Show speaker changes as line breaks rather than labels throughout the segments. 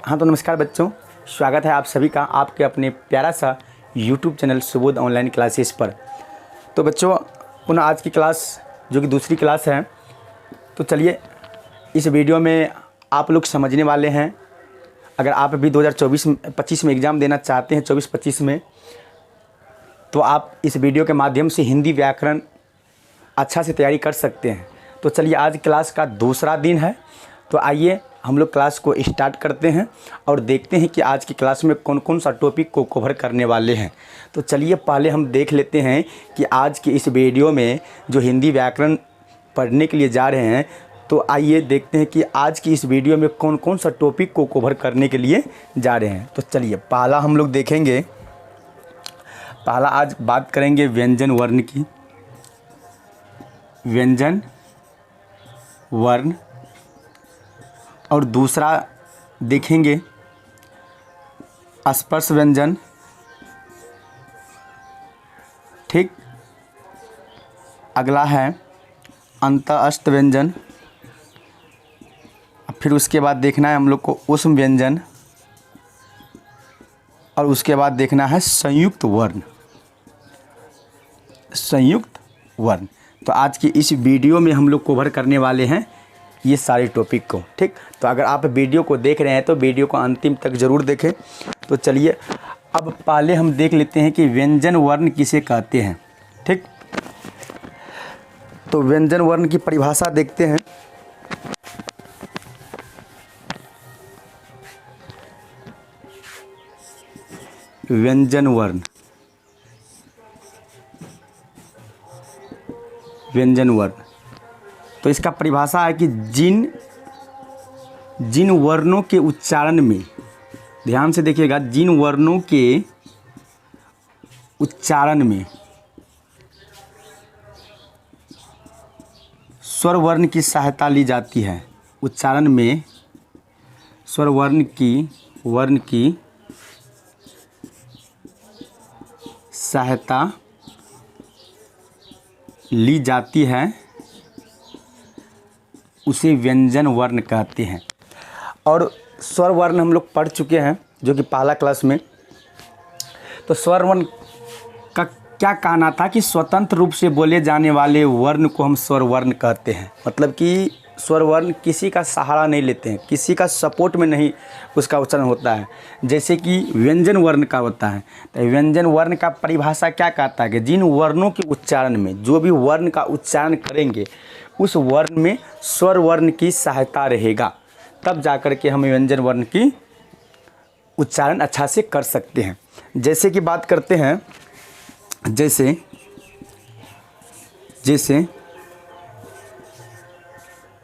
हाँ तो नमस्कार बच्चों, स्वागत है आप सभी का आपके अपने प्यारा सा YouTube channel Subodh online classes पर। तो बच्चों पुनः आज की क्लास जो कि दूसरी क्लास है, तो चलिए इस वीडियो में आप लोग समझने वाले हैं। अगर आप भी 2024-25 में एग्ज़ाम देना चाहते हैं 24-25 में, तो आप इस वीडियो के माध्यम से हिंदी व्याकरण अच्छा से तैयारी कर सकते हैं। तो चलिए आज क्लास का दूसरा दिन है, तो आइए हम लोग क्लास को स्टार्ट करते हैं और देखते हैं कि आज की क्लास में कौन कौन सा टॉपिक को कवर करने वाले हैं। तो चलिए पहले हम देख लेते हैं कि आज की इस वीडियो में जो हिंदी व्याकरण पढ़ने के लिए जा रहे हैं, तो आइए देखते हैं कि आज की इस वीडियो में कौन कौन सा टॉपिक को कवर करने के लिए जा रहे हैं। तो चलिए पहला हम लोग देखेंगे, पहला आज बात करेंगे व्यंजन वर्ण की। व्यंजन वर्ण और दूसरा देखेंगे स्पर्श व्यंजन, ठीक। अगला है अंतःस्थ व्यंजन, फिर उसके बाद देखना है हम लोग को ऊष्म व्यंजन और उसके बाद देखना है संयुक्त वर्ण। संयुक्त वर्ण। तो आज की इस वीडियो में हम लोग कवर करने वाले हैं ये सारे टॉपिक को, ठीक। तो अगर आप वीडियो को देख रहे हैं तो वीडियो को अंतिम तक ज़रूर देखें। तो चलिए अब पहले हम देख लेते हैं कि व्यंजन वर्ण किसे कहते हैं, ठीक। तो व्यंजन वर्ण की परिभाषा देखते हैं। व्यंजन वर्ण, व्यंजन वर्ण, तो इसका परिभाषा है कि जिन वर्णों के उच्चारण में, ध्यान से देखिएगा, जिन वर्णों के उच्चारण में स्वर वर्ण की सहायता ली जाती है, उच्चारण में स्वर वर्ण की सहायता ली जाती है, उसे व्यंजन वर्ण कहते हैं। और स्वर वर्ण हम लोग पढ़ चुके हैं जो कि पहला क्लास में। तो स्वर वर्ण का क्या कहना था कि स्वतंत्र रूप से बोले जाने वाले वर्ण को हम स्वर वर्ण कहते हैं। मतलब कि स्वर वर्ण किसी का सहारा नहीं लेते हैं, किसी का सपोर्ट में नहीं उसका उच्चारण होता है, जैसे कि व्यंजन वर्ण का होता है। तो व्यंजन वर्ण का परिभाषा क्या कहता है कि जिन वर्णों के उच्चारण में, जो भी वर्ण का उच्चारण करेंगे उस वर्ण में स्वर वर्ण की सहायता रहेगा, तब जाकर के हम व्यंजन वर्ण की उच्चारण अच्छा से कर सकते हैं। जैसे कि बात करते हैं, जैसे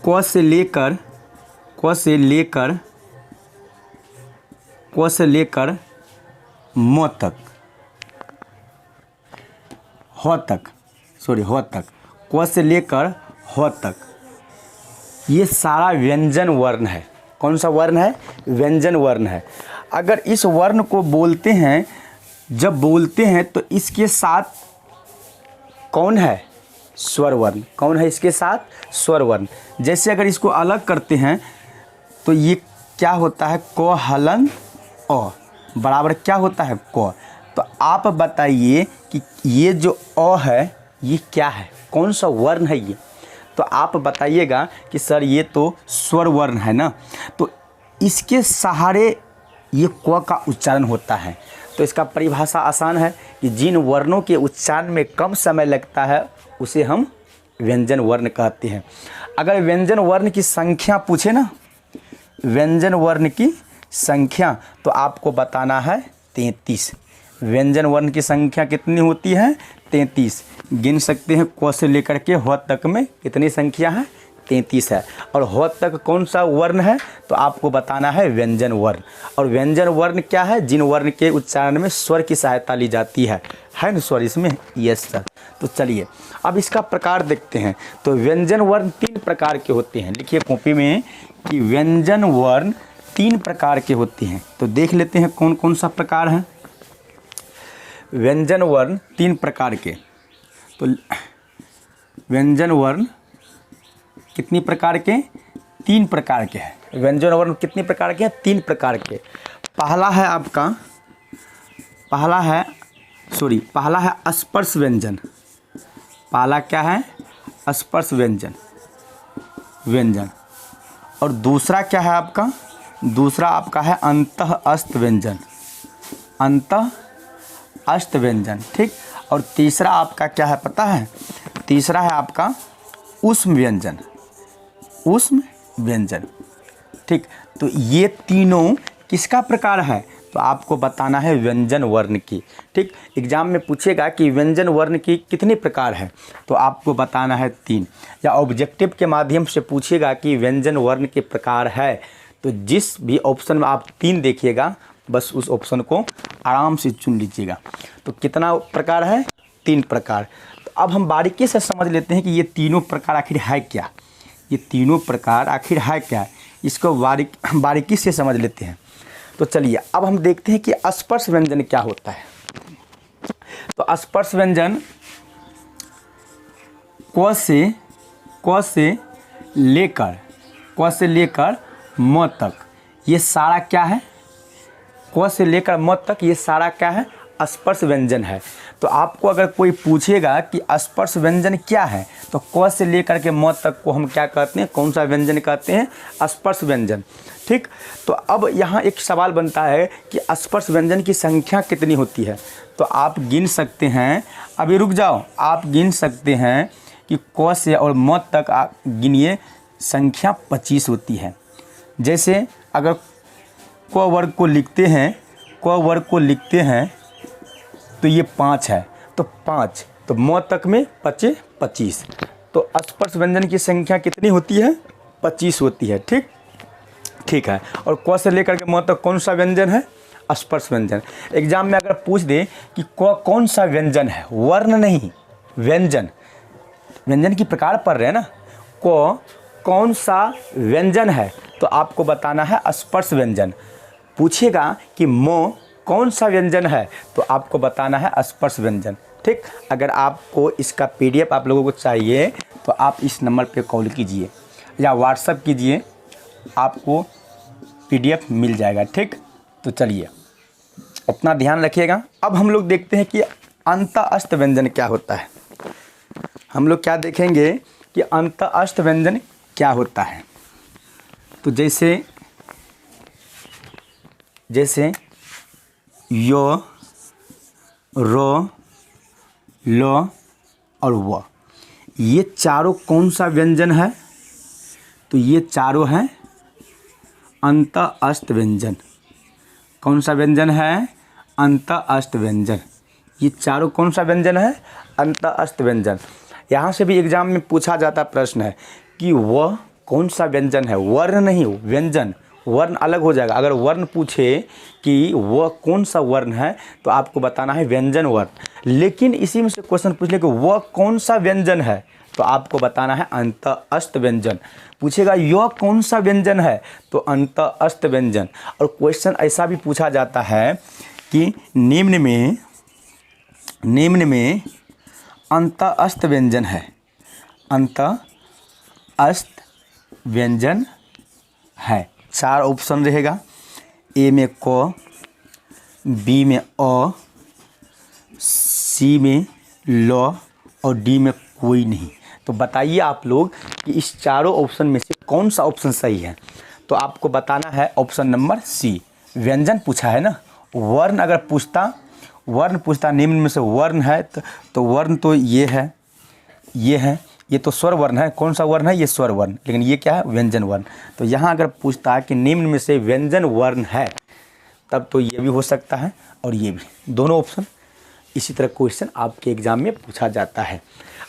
क से लेकर म तक, ह तक, क से लेकर ह तक, ये सारा व्यंजन वर्ण है। कौन सा वर्ण है? व्यंजन वर्ण है। अगर इस वर्ण को बोलते हैं, जब बोलते हैं तो इसके साथ कौन है? स्वर वर्ण। कौन है इसके साथ? स्वर वर्ण। जैसे अगर इसको अलग करते हैं तो ये क्या होता है? क हलन अ बराबर क्या होता है? क। तो आप बताइए कि ये जो अ है ये क्या है? कौन सा वर्ण है ये? तो आप बताइएगा कि सर ये तो स्वर वर्ण है ना। तो इसके सहारे ये क का उच्चारण होता है। तो इसका परिभाषा आसान है कि जिन वर्णों के उच्चारण में कम समय लगता है उसे हम व्यंजन वर्ण कहते हैं। अगर व्यंजन वर्ण की संख्या पूछे ना, व्यंजन वर्ण की संख्या, तो आपको बताना है 33। व्यंजन वर्ण की संख्या कितनी होती है? 33। गिन सकते हैं, क से लेकर के ह तक में कितनी संख्या है? 33 है। और ह तक कौन सा वर्ण है? तो आपको बताना है व्यंजन वर्ण। और व्यंजन वर्ण क्या है? जिन वर्ण के उच्चारण में स्वर की सहायता ली जाती है ना स्वर इसमें? Yes sir. तो चलिए अब इसका प्रकार देखते हैं। तो व्यंजन वर्ण 3 प्रकार के होते हैं। लिखिए कॉपी में कि व्यंजन वर्ण 3 प्रकार के होते हैं। तो देख लेते हैं कौन कौन सा प्रकार है व्यंजन वर्ण 3 प्रकार के। तो व्यंजन वर्ण कितनी प्रकार के? 3 प्रकार के हैं। व्यंजन वर्ण कितने प्रकार के हैं? 3 प्रकार के। पहला है स्पर्श व्यंजन। पहला क्या है? स्पर्श व्यंजन। और दूसरा क्या है आपका? दूसरा आपका है अंतः अस्त व्यंजन। ठीक। और तीसरा आपका क्या है पता है? तीसरा है आपका ऊष्म व्यंजन। ठीक। तो ये तीनों किसका प्रकार है? तो आपको बताना है व्यंजन वर्ण की। ठीक। एग्जाम में पूछेगा कि व्यंजन वर्ण की कितने प्रकार है, तो आपको बताना है 3। या ऑब्जेक्टिव के माध्यम से पूछेगा कि व्यंजन वर्ण के प्रकार है, तो जिस भी ऑप्शन में आप 3 देखिएगा बस उस ऑप्शन को आराम से चुन लीजिएगा। तो कितना प्रकार है? 3 प्रकार। तो अब हम बारीकी से समझ लेते हैं कि ये तीनों प्रकार आखिर है क्या। ये तीनों प्रकार आखिर है क्या, इसको बारीकी से समझ लेते हैं। तो चलिए अब हम देखते हैं कि स्पर्श व्यंजन क्या होता है। तो स्पर्श व्यंजन क से लेकर म तक ये सारा क्या है? क से लेकर म तक ये सारा क्या है? स्पर्श व्यंजन है। तो आपको अगर कोई पूछेगा कि स्पर्श व्यंजन क्या है, तो क से लेकर के म तक को हम क्या कहते हैं? कौन सा व्यंजन कहते हैं? स्पर्श व्यंजन। ठीक। तो अब यहाँ एक सवाल बनता है कि स्पर्श व्यंजन की संख्या कितनी होती है? तो आप गिन सकते हैं, अभी रुक जाओ, आप गिन सकते हैं कि क से और म तक आप गिनिए, संख्या 25 होती है। जैसे अगर क वर्ग को लिखते हैं तो ये 5 है, तो 5, तो म तक में 25। तो स्पर्श व्यंजन की संख्या कितनी होती है? 25 होती है। ठीक है। और क से लेकर के म तक कौन सा व्यंजन है? स्पर्श व्यंजन। एग्जाम में अगर पूछ दे कि क कौन सा व्यंजन है, वर्ण नहीं, व्यंजन की प्रकार पढ़ रहे हैं ना, क कौन सा व्यंजन है, तो आपको बताना है स्पर्श व्यंजन। पूछेगा कि म कौन सा व्यंजन है, तो आपको बताना है स्पर्श व्यंजन। ठीक। अगर आपको इसका PDF आप लोगों को चाहिए तो आप इस नंबर पे कॉल कीजिए या व्हाट्सएप कीजिए, आपको PDF मिल जाएगा। ठीक। तो चलिए अपना ध्यान रखिएगा। अब हम लोग देखते हैं कि अंतः अस्त व्यंजन क्या होता है। हम लोग क्या देखेंगे कि अंतः अस्त व्यंजन क्या होता है। तो जैसे यो, रो, लो और व, ये चारों कौन सा व्यंजन है? तो ये चारों हैं अंतः अस्त व्यंजन। कौन सा व्यंजन है? अंतः अस्त व्यंजन। ये चारों कौन सा व्यंजन है? अंतः अस्त व्यंजन। यहाँ से भी एग्जाम में पूछा जाता प्रश्न है कि वह कौन सा व्यंजन है, वर्ण नहीं, व्यंजन। वर्ण अलग हो जाएगा। अगर वर्ण पूछे कि वह कौन सा वर्ण है, तो आपको बताना है व्यंजन वर्ण। लेकिन इसी में से क्वेश्चन पूछ ले कि वह कौन सा व्यंजन है, तो आपको बताना है अंतः अस्त व्यंजन। पूछेगा यह कौन सा व्यंजन है, तो अंतः अस्त व्यंजन। और क्वेश्चन ऐसा भी पूछा जाता है कि निम्न में अंतः अस्त व्यंजन है। अंतः अस्त व्यंजन है। 4 ऑप्शन रहेगा, ए में क, बी में अ, सी में ल और डी में कोई नहीं। तो बताइए आप लोग कि इस चारों ऑप्शन में से कौन सा ऑप्शन सही है। तो आपको बताना है ऑप्शन नंबर सी, व्यंजन पूछा है ना। वर्ण अगर पूछता निम्न में से वर्ण है, तो वर्ण तो ये है, ये तो स्वर वर्ण है। कौन सा वर्ण है? ये स्वर वर्ण। लेकिन ये क्या है? व्यंजन वर्ण। तो यहाँ अगर पूछता है कि निम्न में से व्यंजन वर्ण है, तब तो ये भी हो सकता है और ये भी, दोनों ऑप्शन। इसी तरह क्वेश्चन आपके एग्जाम में पूछा जाता है।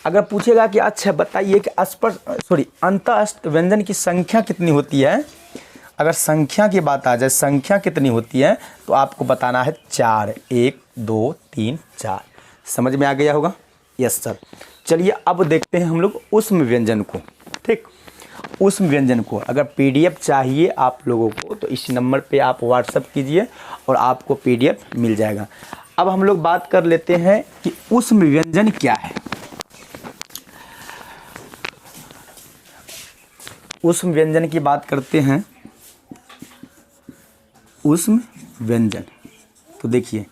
अगर पूछेगा कि अच्छा बताइए कि अंतः अस्त व्यंजन की संख्या कितनी होती है, अगर संख्या की बात आ जाए, संख्या कितनी होती है, तो आपको बताना है 4। 1 2 3 4। समझ में आ गया होगा? Yes sir. चलिए अब देखते हैं हम लोग ऊष्म व्यंजन को। ठीक। ऊष्म व्यंजन को अगर PDF चाहिए आप लोगों को, तो इस नंबर पे आप व्हाट्सएप कीजिए और आपको PDF मिल जाएगा। अब हम लोग बात कर लेते हैं कि ऊष्म व्यंजन क्या है। ऊष्म व्यंजन की बात करते हैं उष्म व्यंजन। तो देखिए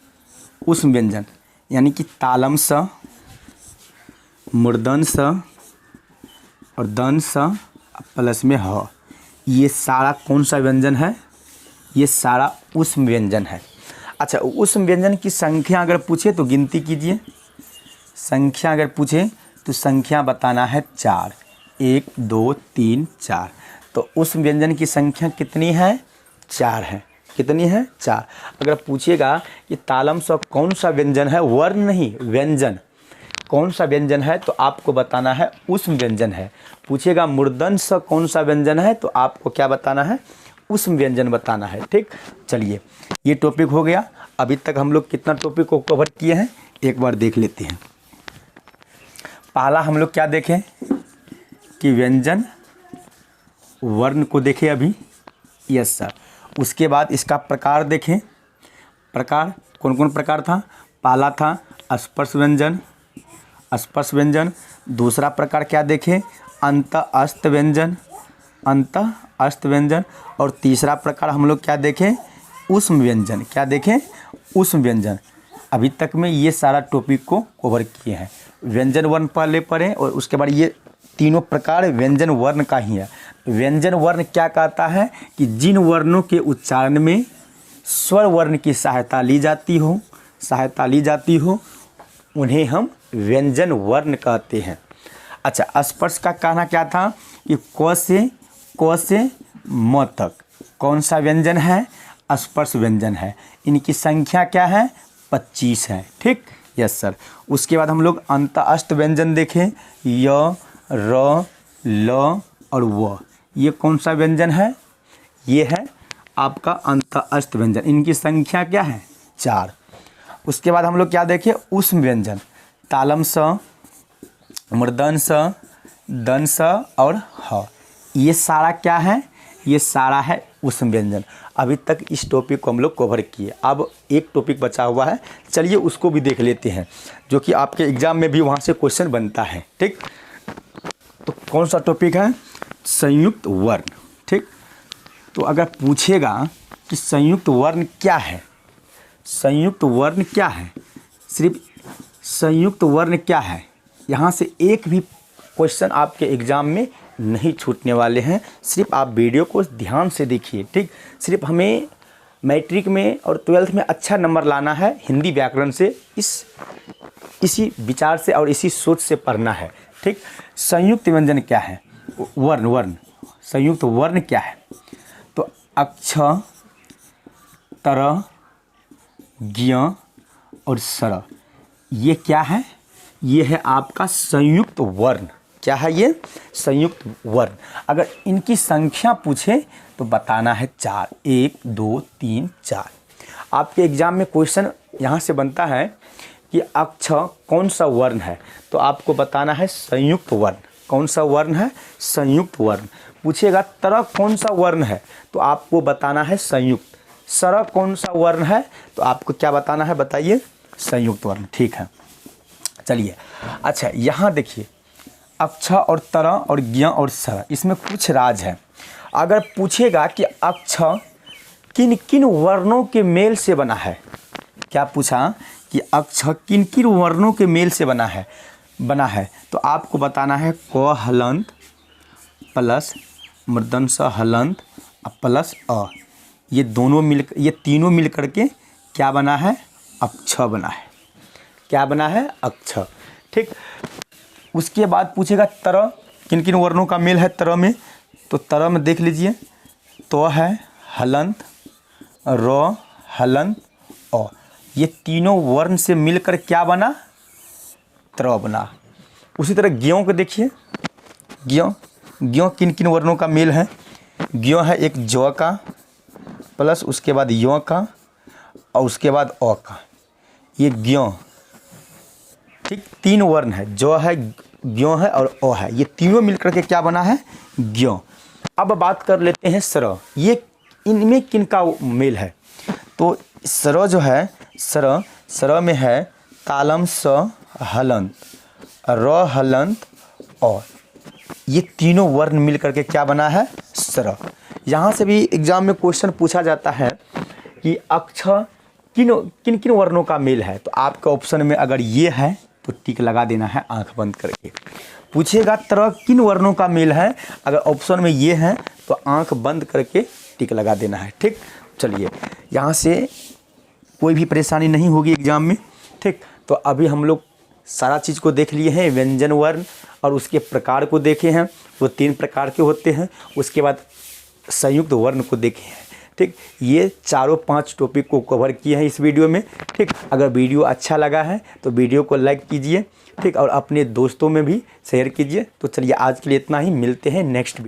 उष्म व्यंजन यानी कि तालम स, मूर्धन स और दन स प्लस में ह, ये सारा कौन सा व्यंजन है? ये सारा उष्म व्यंजन है। अच्छा, उष्म व्यंजन की संख्या अगर पूछे तो गिनती कीजिए। संख्या अगर पूछे तो संख्या बताना है 4, 1 2 3 4। तो उष्म व्यंजन की संख्या कितनी है? 4 है। कितनी है? 4। अगर पूछेगा कि तालम स कौन सा व्यंजन है, वर्ण नहीं व्यंजन, कौन सा व्यंजन है, तो आपको बताना है उष्म व्यंजन है। पूछेगा मूर्धन स कौन सा व्यंजन है, तो आपको क्या बताना है? उष्म व्यंजन बताना है। ठीक, चलिए ये टॉपिक हो गया। अभी तक हम लोग कितना टॉपिक को कवर किए हैं एक बार देख लेते हैं। पहला हम लोग क्या देखें कि व्यंजन वर्ण को देखें अभी, यस सर। उसके बाद इसका प्रकार देखें। प्रकार कौन कौन प्रकार था? पहला था स्पर्श व्यंजन, स्पर्श व्यंजन। दूसरा प्रकार क्या देखें? अंत अस्त व्यंजन, अंत अस्त व्यंजन। और तीसरा प्रकार हम लोग क्या देखें? उष्म व्यंजन। क्या देखें? उष्म व्यंजन। अभी तक में ये सारा टॉपिक को कवर किए हैं। व्यंजन वर्ण पहले पढ़ें और उसके बाद ये तीनों प्रकार व्यंजन वर्ण का ही है। व्यंजन वर्ण क्या कहता है कि जिन वर्णों के उच्चारण में स्वर वर्ण की सहायता ली जाती हो उन्हें हम व्यंजन वर्ण कहते हैं। अच्छा, स्पर्श का कहना क्या था कि क से म तक कौन सा व्यंजन है? स्पर्श व्यंजन है। इनकी संख्या क्या है? 25 है। ठीक, यस सर। उसके बाद हम लोग अंत अष्ट व्यंजन देखें, य, र, ल और व। ये कौन सा व्यंजन है? ये है आपका अंत अष्ट व्यंजन। इनकी संख्या क्या है? 4। उसके बाद हम लोग क्या देखें? उष्म व्यंजन, तालम स, मूर्धन स, दन स और ह। ये सारा क्या है? ये सारा है उष्म व्यंजन। अभी तक इस टॉपिक को हम लोग कवर किए। अब एक टॉपिक बचा हुआ है, चलिए उसको भी देख लेते हैं, जो कि आपके एग्जाम में भी वहाँ से क्वेश्चन बनता है। ठीक, तो कौन सा टॉपिक है? संयुक्त वर्ण। ठीक, तो अगर पूछेगा कि संयुक्त वर्ण क्या है, संयुक्त वर्ण क्या है, सिर्फ संयुक्त वर्ण क्या है, यहाँ से एक भी क्वेश्चन आपके एग्ज़ाम में नहीं छूटने वाले हैं। सिर्फ आप वीडियो को ध्यान से देखिए। ठीक, सिर्फ हमें मैट्रिक में और 12th में अच्छा नंबर लाना है। हिंदी व्याकरण से इसी विचार से और इसी सोच से पढ़ना है। ठीक, संयुक्त व्यंजन क्या है? वर्ण संयुक्त वर्ण क्या है? तो अक्ष, तर, ज्ञ और सर, ये क्या है? ये है आपका संयुक्त वर्ण। क्या है ये? संयुक्त वर्ण। अगर इनकी संख्या पूछे तो बताना है 4, 1 2 3 4। आपके एग्जाम में क्वेश्चन यहाँ से बनता है कि अक्ष कौन सा वर्ण है, तो आपको बताना है संयुक्त वर्ण। कौन सा वर्ण है? संयुक्त वर्ण। पूछेगा तरह कौन सा वर्ण है, तो आपको बताना है संयुक्त। सर कौन सा वर्ण है, तो आपको क्या बताना है? बताइए, संयुक्त वर्ण। ठीक है, चलिए। अच्छा, यहाँ देखिए अक्ष और तरह और ज्ञ और सर, इसमें कुछ राज है। अगर पूछेगा कि अक्ष किन किन वर्णों के मेल से बना है, क्या पूछा कि अक्ष किन किन वर्णों के मेल से बना है, तो आपको बताना है क हलंत प्लस मूर्धन स हलंत प्लस अ। ये तीनों मिल करके क्या बना है? अक्ष बना है। क्या बना है? अक्ष। ठीक, उसके बाद पूछेगा तरह किन किन वर्णों का मेल है तरह में, तो तरह में देख लीजिए, तो है हलंत, र, हलंत, अ। ये तीनों वर्ण से मिलकर क्या बना? त्र बना। उसी तरह ज्ञों को देखिए, ज्ञों किन किन वर्णों का मेल है? ज्ञों है एक ज का प्लस उसके बाद य का और उसके बाद अ का, ये ज्ञों। ठीक, 3 वर्ण है, जो है, ज्ञों है और अ है। ये तीनों मिलकर के क्या बना है? ज्ञों। अब बात कर लेते हैं सर। ये इनमें किन का मेल है? तो सर जो है, सर में है तालम स हलंत, र हलंत अ। ये तीनों वर्ण मिल करके क्या बना है? सर। यहाँ से भी एग्जाम में क्वेश्चन पूछा जाता है कि अक्षर किन किन किन वर्णों का मेल है। तो आपके ऑप्शन में अगर ये है तो टिक लगा देना है आंख बंद करके। पूछेगा तरह किन वर्णों का मेल है, अगर ऑप्शन में ये है तो आंख बंद करके टिक लगा देना है। ठीक, चलिए यहाँ से कोई भी परेशानी नहीं होगी एग्जाम में। ठीक, तो अभी हम लोग सारा चीज़ को देख लिए हैं, व्यंजन वर्ण और उसके प्रकार को देखे हैं, वो 3 प्रकार के होते हैं। उसके बाद संयुक्त वर्ण को देखे हैं। ठीक, ये चारों 5 टॉपिक को कवर किए हैं इस वीडियो में। ठीक, अगर वीडियो अच्छा लगा है तो वीडियो को लाइक कीजिए। ठीक, और अपने दोस्तों में भी शेयर कीजिए। तो चलिए आज के लिए इतना ही, मिलते हैं नेक्स्ट